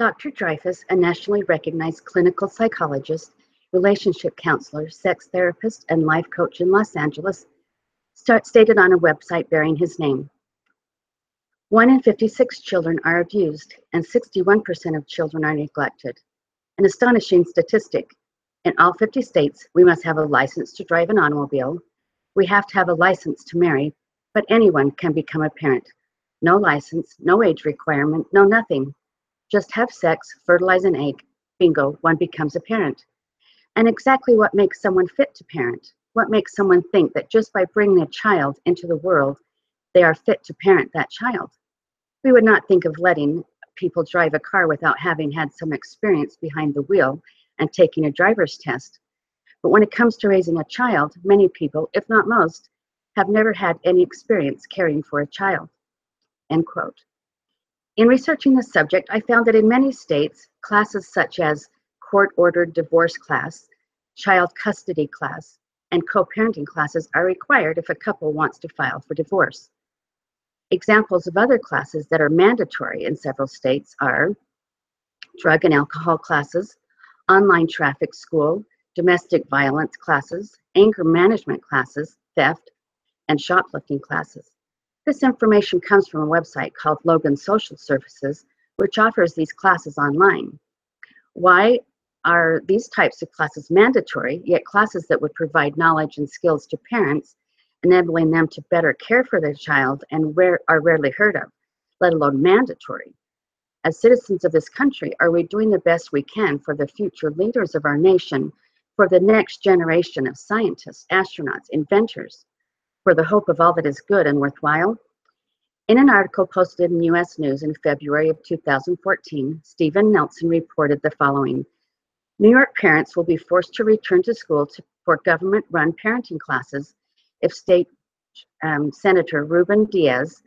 Dr. Dreyfus, a nationally recognized clinical psychologist, relationship counselor, sex therapist, and life coach in Los Angeles, stated on a website bearing his name, 1 in 56 children are abused, and 61% of children are neglected. An astonishing statistic. In all 50 states, we must have a license to drive an automobile. We have to have a license to marry, but anyone can become a parent. No license, no age requirement, no nothing. Just have sex, fertilize an egg, bingo, one becomes a parent. And exactly what makes someone fit to parent? What makes someone think that just by bringing a child into the world, they are fit to parent that child? We would not think of letting people drive a car without having had some experience behind the wheel and taking a driver's test. But when it comes to raising a child, many people, if not most, have never had any experience caring for a child. End quote. In researching the subject, I found that in many states, classes such as court-ordered divorce class, child custody class, and co-parenting classes are required if a couple wants to file for divorce. Examples of other classes that are mandatory in several states are drug and alcohol classes, online traffic school, domestic violence classes, anger management classes, theft, and shoplifting classes. This information comes from a website called Logan Social Services, which offers these classes online. Why are these types of classes mandatory, yet classes that would provide knowledge and skills to parents, enabling them to better care for their child, and are rarely heard of, let alone mandatory? As citizens of this country, are we doing the best we can for the future leaders of our nation, for the next generation of scientists, astronauts, inventors, for the hope of all that is good and worthwhile? In an article posted in U.S. News in February of 2014, Stephen Nelson reported the following. New York parents will be forced to return to school for government-run parenting classes if State Senator Ruben Diaz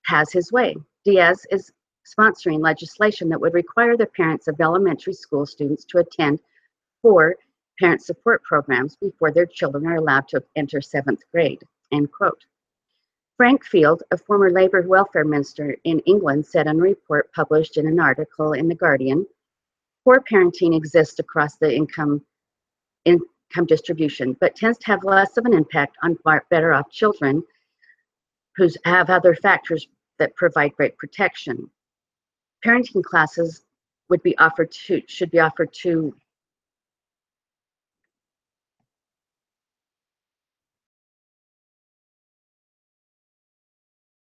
has his way. Diaz is sponsoring legislation that would require the parents of elementary school students to attend 4 parent support programs before their children are allowed to enter 7th grade, end quote. Frank Field, a former Labor Welfare Minister in England, said in a report published in an article in The Guardian, poor parenting exists across the income distribution, but tends to have less of an impact on better off children who have other factors that provide great protection. Parenting classes should be offered to